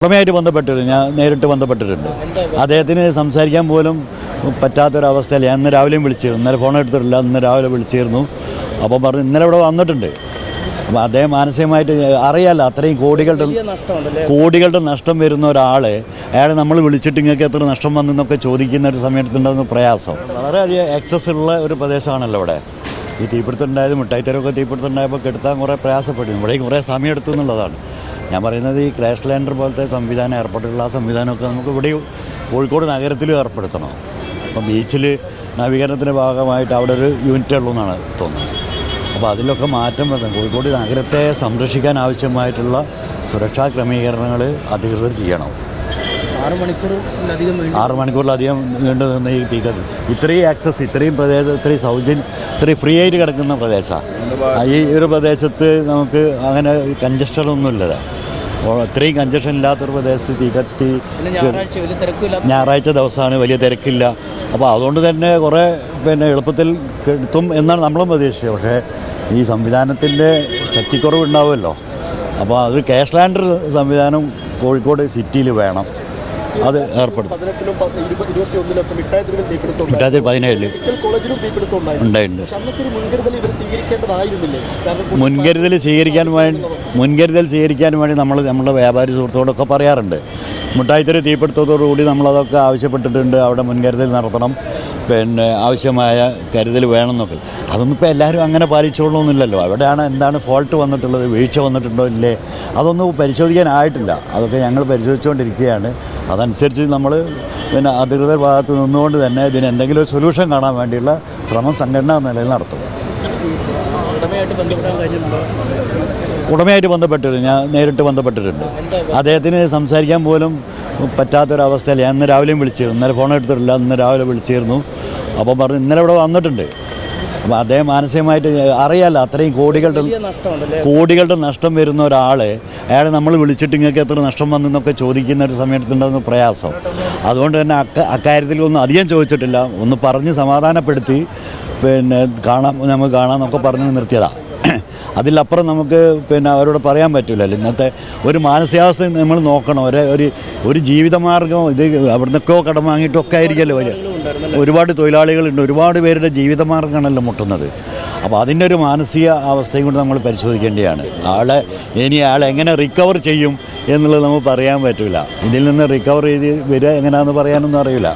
ഉടമയായിട്ട് ബന്ധപ്പെട്ടിട്ടുണ്ട്, ഞാൻ നേരിട്ട് ബന്ധപ്പെട്ടിട്ടുണ്ട്. അദ്ദേഹത്തിന് സംസാരിക്കാൻ പോലും പറ്റാത്തൊരവസ്ഥയിൽ ഞാൻ ഇന്ന് രാവിലെയും വിളിച്ചിരുന്നു. ഇന്നലെ ഫോൺ എടുത്തിട്ടില്ല, ഇന്ന് രാവിലെ വിളിച്ചിരുന്നു. അപ്പം പറഞ്ഞു ഇന്നലെ ഇവിടെ വന്നിട്ടുണ്ട്. അപ്പോൾ അദ്ദേഹം മാനസികമായിട്ട് അറിയാമല്ലോ, അത്രയും കോടികളുടെ നഷ്ടം വരുന്ന ഒരാൾ, അയാളെ നമ്മൾ വിളിച്ചിട്ട് ഇങ്ങൾക്ക് എത്ര നഷ്ടം വന്നെന്നൊക്കെ ചോദിക്കുന്ന ഒരു സമയത്തുണ്ടാകുന്ന പ്രയാസം വളരെയധികം എക്സസ് ഉള്ള ഒരു പ്രദേശമാണല്ലോ ഇവിടെ. ഈ തീപിടുത്തം ഉണ്ടായത്, മിഠായിത്തരമൊക്കെ തീപിടുത്തം ഉണ്ടായപ്പോൾ കെടുത്താൻ കുറേ പ്രയാസപ്പെടുന്നു. ഇവിടേക്ക് കുറേ സമയം എടുത്തു എന്നുള്ളതാണ് ഞാൻ പറയുന്നത്. ഈ ക്രാഷ് ലാൻഡർ പോലത്തെ സംവിധാനം ഏർപ്പെട്ടിട്ടുള്ള ആ സംവിധാനമൊക്കെ നമുക്ക് ഇവിടെ കോഴിക്കോട് നഗരത്തിലും ഏർപ്പെടുത്തണം. അപ്പം ബീച്ചിൽ നവീകരണത്തിൻ്റെ ഭാഗമായിട്ട് അവിടെ ഒരു യൂണിറ്റ് ഉള്ളൂ എന്നാണ് തോന്നുന്നത്. അപ്പോൾ അതിലൊക്കെ മാറ്റം വരുന്നത് കോഴിക്കോട് നഗരത്തെ സംരക്ഷിക്കാൻ ആവശ്യമായിട്ടുള്ള സുരക്ഷാ ക്രമീകരണങ്ങൾ അധികൃതർ ചെയ്യണം. 6 മണിക്കൂറിലധികം നീണ്ടു നിന്ന് ഈ തീക്കത്ത് ഇത്രയും ആക്സസ്, ഇത്രയും പ്രദേശം, ഇത്രയും ഫ്രീ ആയിട്ട് കിടക്കുന്ന പ്രദേശമാണ്. ഈ ഒരു പ്രദേശത്ത് നമുക്ക് അങ്ങനെ കഞ്ചസ്റ്റഡൊന്നുമില്ല. ഇത്രയും കഞ്ചഷൻ ഇല്ലാത്തൊരു പ്രദേശത്ത് തീകത്തി ഞായറാഴ്ച ദിവസമാണ്, വലിയ തിരക്കില്ല. അപ്പോൾ അതുകൊണ്ട് തന്നെ കുറേ എളുപ്പത്തിൽ കെടുത്തും എന്നാണ് നമ്മളും പ്രതീക്ഷിച്ചത്. പക്ഷേ ഈ സംവിധാനത്തിൻ്റെ ശക്തിക്കുറവ് ഉണ്ടാവുമല്ലോ. അപ്പോൾ അത് ക്രാഷ് ലാൻഡർ സംവിധാനം കോഴിക്കോട് സിറ്റിയിൽ വേണം. അത് ഏർപ്പെടുത്തും. 17 ഉണ്ടായിട്ടുണ്ട്. മുൻകരുതൽ സ്വീകരിക്കാൻ വേണ്ടി നമ്മൾ നമ്മുടെ വ്യാപാരി സുഹൃത്തുക്കളൊക്കെ പറയാറുണ്ട്. മിഠായിത്തെരുവ് തീപിടുത്തത്തോടുകൂടി നമ്മളതൊക്കെ ആവശ്യപ്പെട്ടിട്ടുണ്ട്. അവിടെ മുൻകരുതൽ നടത്തണം, ആവശ്യമായ കരുതൽ വേണമെന്നൊക്കെ. അതൊന്നും ഇപ്പോൾ എല്ലാവരും അങ്ങനെ പാലിച്ചോളണമെന്നില്ലല്ലോ. അവിടെയാണ് എന്താണ് ഫോൾട്ട് വന്നിട്ടുള്ളത്, വീഴ്ച വന്നിട്ടുണ്ടോ ഇല്ലേ, അതൊന്നും പരിശോധിക്കാനായിട്ടില്ല. അതൊക്കെ ഞങ്ങൾ പരിശോധിച്ചുകൊണ്ടിരിക്കുകയാണ്. അതനുസരിച്ച് നമ്മൾ അധികൃതർ ഭാഗത്ത് നിന്നുകൊണ്ട് തന്നെ ഇതിന് എന്തെങ്കിലും ഒരു സൊല്യൂഷൻ കാണാൻ വേണ്ടിയുള്ള ശ്രമം സംഘടനാ നിലയിൽ നടത്തും. ഉടമയായിട്ട് ബന്ധപ്പെട്ടിട്ടുണ്ട്, ഞാൻ നേരിട്ട് ബന്ധപ്പെട്ടിട്ടുണ്ട്. അദ്ദേഹത്തിന് സംസാരിക്കാൻ പോലും പറ്റാത്തൊരവസ്ഥയിൽ ഞാൻ ഇന്ന് രാവിലെയും വിളിച്ചിരുന്നു. ഇന്നലെ ഫോൺ എടുത്തിട്ടില്ല, ഇന്ന് രാവിലെ വിളിച്ചിരുന്നു. അപ്പം പറഞ്ഞു ഇന്നലെ ഇവിടെ വന്നിട്ടുണ്ട്. അപ്പോൾ അദ്ദേഹം മാനസികമായിട്ട് അറിയാമല്ലോ, അത്രയും കോടികളുടെ നഷ്ടം വരുന്ന ഒരാൾ, അയാളെ നമ്മൾ വിളിച്ചിട്ട് ഇങ്ങൾക്ക് എത്ര നഷ്ടം വന്നെന്നൊക്കെ ചോദിക്കുന്ന ഒരു സമയത്തുണ്ടാകുന്ന പ്രയാസം. അതുകൊണ്ട് തന്നെ അക്കാര്യത്തിലൊന്നും അധികം ചോദിച്ചിട്ടില്ല. ഒന്ന് പറഞ്ഞ് സമാധാനപ്പെടുത്തി നമുക്ക് കാണാമെന്നൊക്കെ പറഞ്ഞ് നിർത്തിയതാണ്. അതിലപ്പുറം നമുക്ക് അവരോട് പറയാൻ പറ്റില്ലല്ലോ. ഇന്നത്തെ ഒരു മാനസികാവസ്ഥ നമ്മൾ നോക്കണം. ഒരു ജീവിതമാർഗം ഇത് അവിടുന്നൊക്കെ കടം വാങ്ങിയിട്ടൊക്കെ ആയിരിക്കുമല്ലോ വരിക. ഒരുപാട് തൊഴിലാളികളുണ്ട്, ഒരുപാട് പേരുടെ ജീവിതമാർഗ്ഗമാണല്ലോ മുട്ടുന്നത്. അപ്പോൾ അതിൻ്റെ ഒരു മാനസിക അവസ്ഥയും കൂടി നമ്മൾ പരിശോധിക്കേണ്ടതാണ്. ആളെ എങ്ങനെ റിക്കവർ ചെയ്യും എന്നുള്ളത് നമുക്ക് പറയാൻ പറ്റില്ല. ഇതിൽ നിന്ന് റിക്കവർ ചെയ്ത് വരിക എങ്ങനെയാണെന്ന് പറയാനൊന്നും അറിയില്ല.